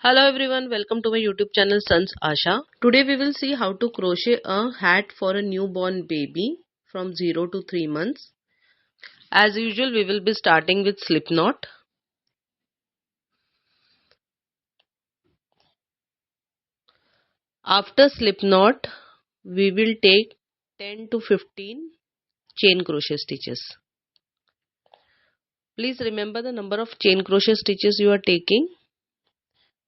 Hello everyone, welcome to my YouTube channel Sanjs Aasha. Today we will see how to crochet a hat for a newborn baby from 0 to 3 months. As usual, we will be starting with slip knot. After slip knot, we will take 10 to 15 chain crochet stitches. Please remember the number of chain crochet stitches you are taking,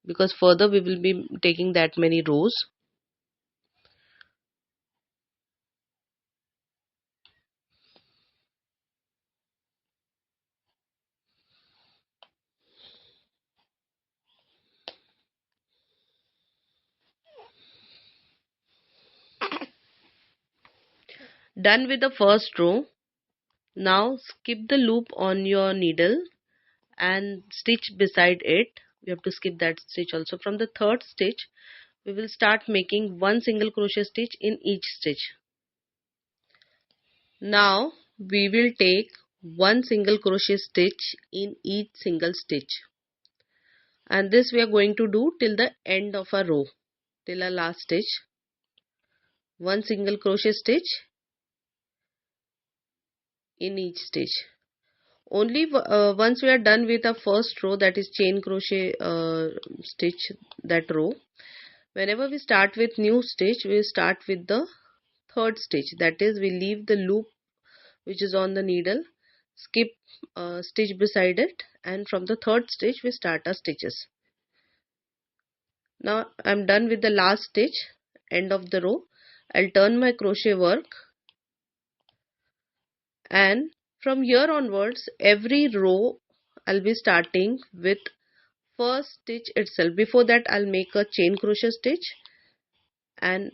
because further we will be taking that many rows. Done with the first row. Now skip the loop on your needle and stitch beside it. We have to skip that stitch also. From the third stitch we will start making one single crochet stitch in each stitch. Now we will take one single crochet stitch in each single stitch, and this we are going to do till the end of our row, till our last stitch. One single crochet stitch in each stitch. Only once we are done with our first row, that is chain crochet stitch, that row, whenever we start with new stitch, we start with the third stitch, that is we leave the loop which is on the needle, skip stitch beside it, and from the third stitch we start our stitches. Now I am done with the last stitch, end of the row. I'll turn my crochet work, and from here onwards every row I'll be starting with first stitch itself. Before that I'll make a chain crochet stitch, and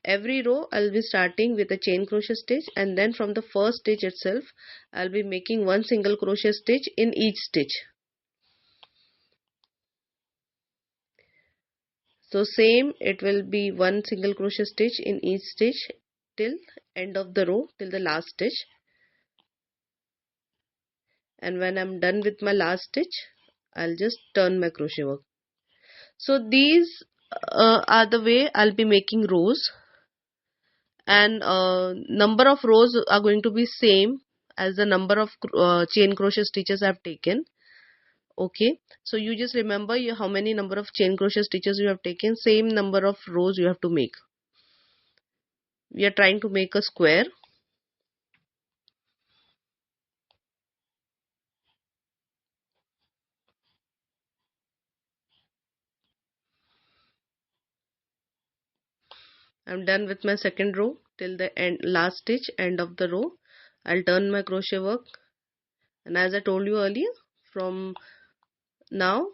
every row I'll be starting with a chain crochet stitch, and then from the first stitch itself I'll be making one single crochet stitch in each stitch. So same, it will be one single crochet stitch in each stitch till end of the row, till the last stitch. And when I'm done with my last stitch, I'll just turn my crochet work. So these are the way I'll be making rows, and number of rows are going to be same as the number of chain crochet stitches I've taken. Okay, so you just remember how many number of chain crochet stitches you have taken, same number of rows you have to make. We are trying to make a square. I'm done with my second row till the end, last stitch, end of the row. I'll turn my crochet work, and as I told you earlier, from now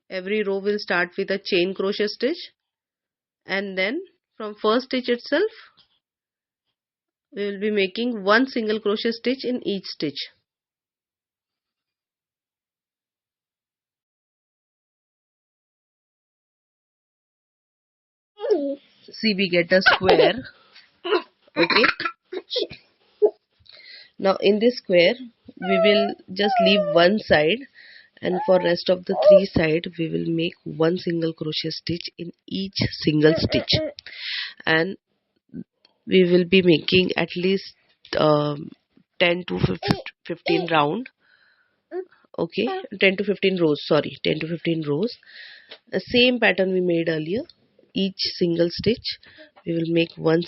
every row will start with a chain crochet stitch, and then from first stitch itself we will be making one single crochet stitch in each stitch. See, we get a square. Okay, now in this square we will just leave one side, and for rest of the three side we will make one single crochet stitch in each single stitch, and we will be making at least 10 to 15 round. Okay, 10 to 15 rows, sorry, 10 to 15 rows. The same pattern we made earlier. Each single stitch we will make one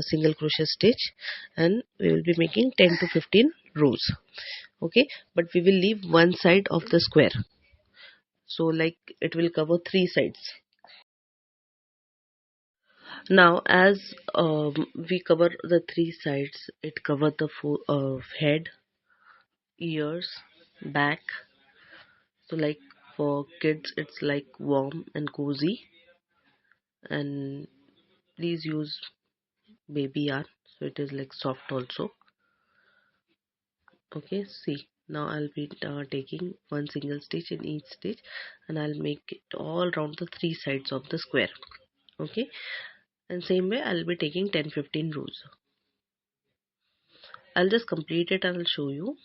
single crochet stitch, and we will be making 10 to 15 rows. Okay, but we will leave one side of the square, so like it will cover three sides. Now as we cover the three sides, it covers the head, ears, back. So like for kids it's like warm and cozy, and please use baby yarn so it is like soft also. Okay, see, now I'll be taking one single stitch in each stitch, and I'll make it all around the three sides of the square. Okay, and same way I'll be taking 10-15 rows. I'll just complete it and I'll show you.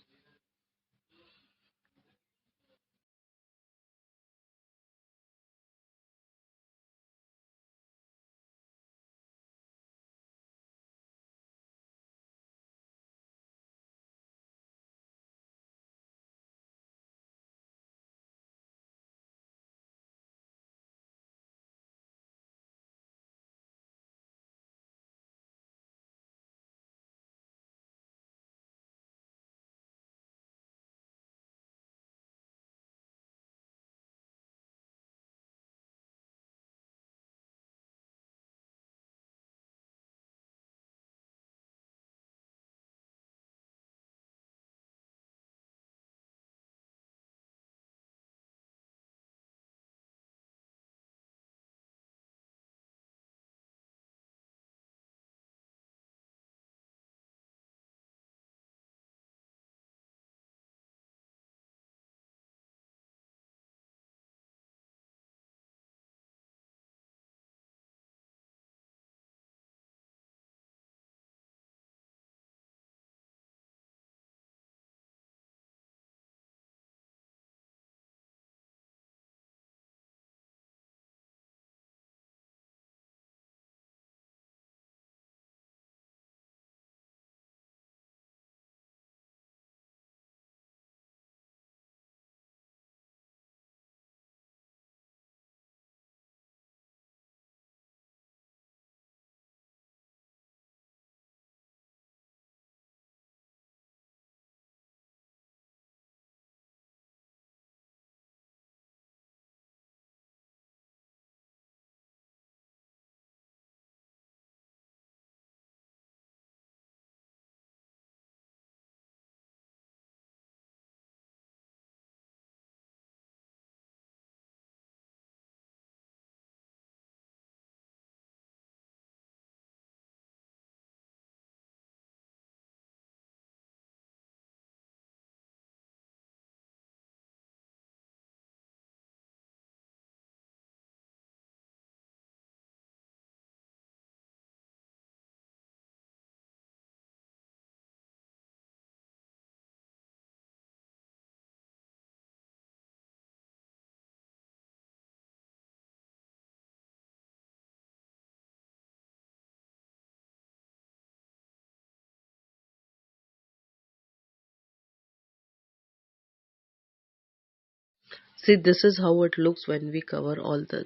See, this is how it looks when we cover all the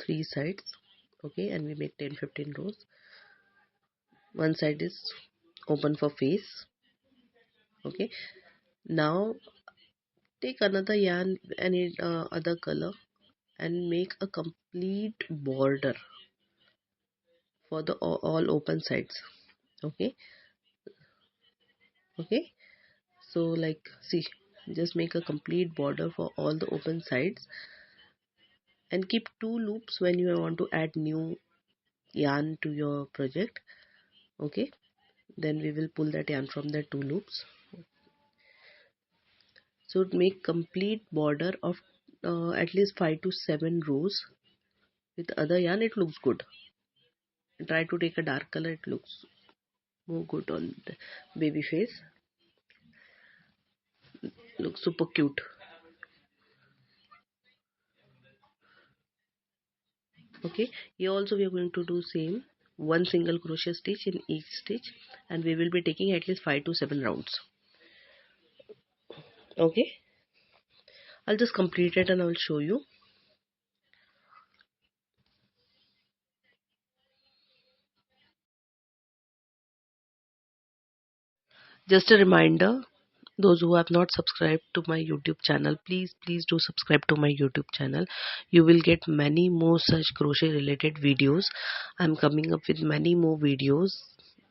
three sides. Okay, and we make 10-15 rows. One side is open for face. Okay, now take another yarn, any other color, and make a complete border for the all open sides. Okay, okay, so like, see, just make a complete border for all the open sides, and keep two loops when you want to add new yarn to your project. Okay, then we will pull that yarn from the two loops. So make complete border of at least 5 to 7 rows. With other yarn it looks good. Try to take a dark color, it looks more good on the baby face. Looks super cute. Okay, here also we are going to do same, one single crochet stitch in each stitch, and we will be taking at least 5 to 7 rounds. Okay, I'll just complete it and I'll show you. Just a reminder, those who have not subscribed to my YouTube channel, please do subscribe to my YouTube channel. You will get many more such crochet related videos. I'm coming up with many more videos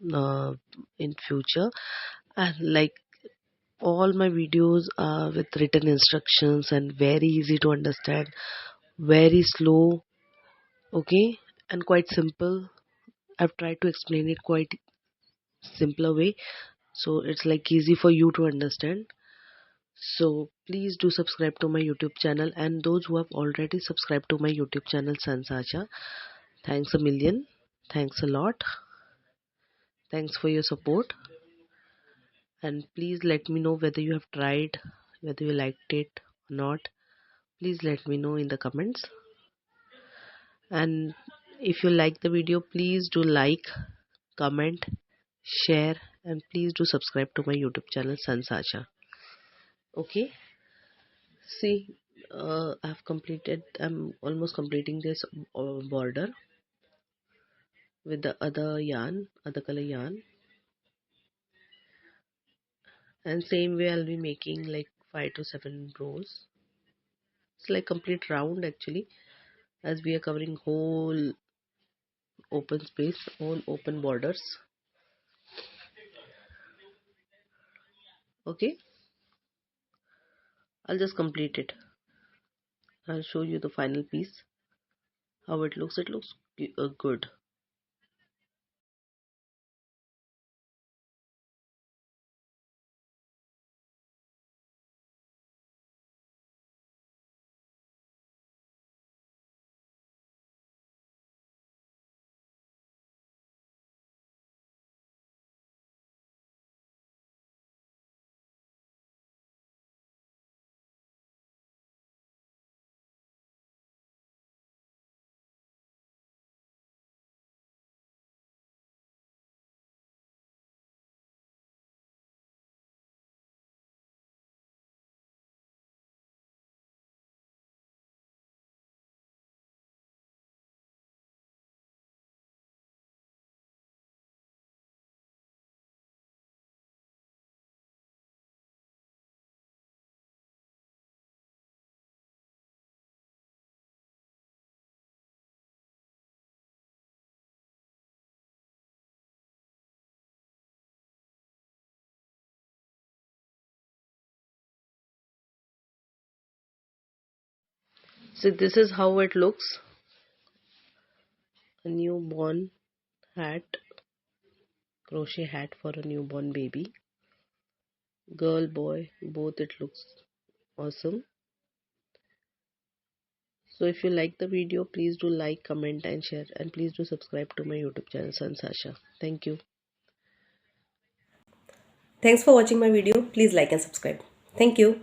in future, and like, all my videos are with written instructions and very easy to understand, very slow, okay, and quite simple. I've tried to explain it quite simpler way, so it's like easy for you to understand. So please do subscribe to my YouTube channel, and those who have already subscribed to my YouTube channel Sanjs Aasha, thanks a million, thanks a lot, thanks for your support, and please let me know whether you have tried, whether you liked it or not. Please let me know in the comments. And if you like the video, please do like, comment, share, and please do subscribe to my YouTube channel Sanjs Aasha. Okay, see, I'm almost completing this border with the other yarn, other color yarn, and same way I'll be making like 5 to 7 rows. It's like complete round actually, as we are covering whole open space, all open borders. Okay, I'll just complete it. I'll show you the final piece, how it looks. It looks good. So this is how it looks. A newborn hat, crochet hat for a newborn baby. Girl, boy, both, it looks awesome. So if you like the video, please do like, comment and share, and please do subscribe to my YouTube channel Sanjs Aasha. Thank you. Thanks for watching my video. Please like and subscribe. Thank you.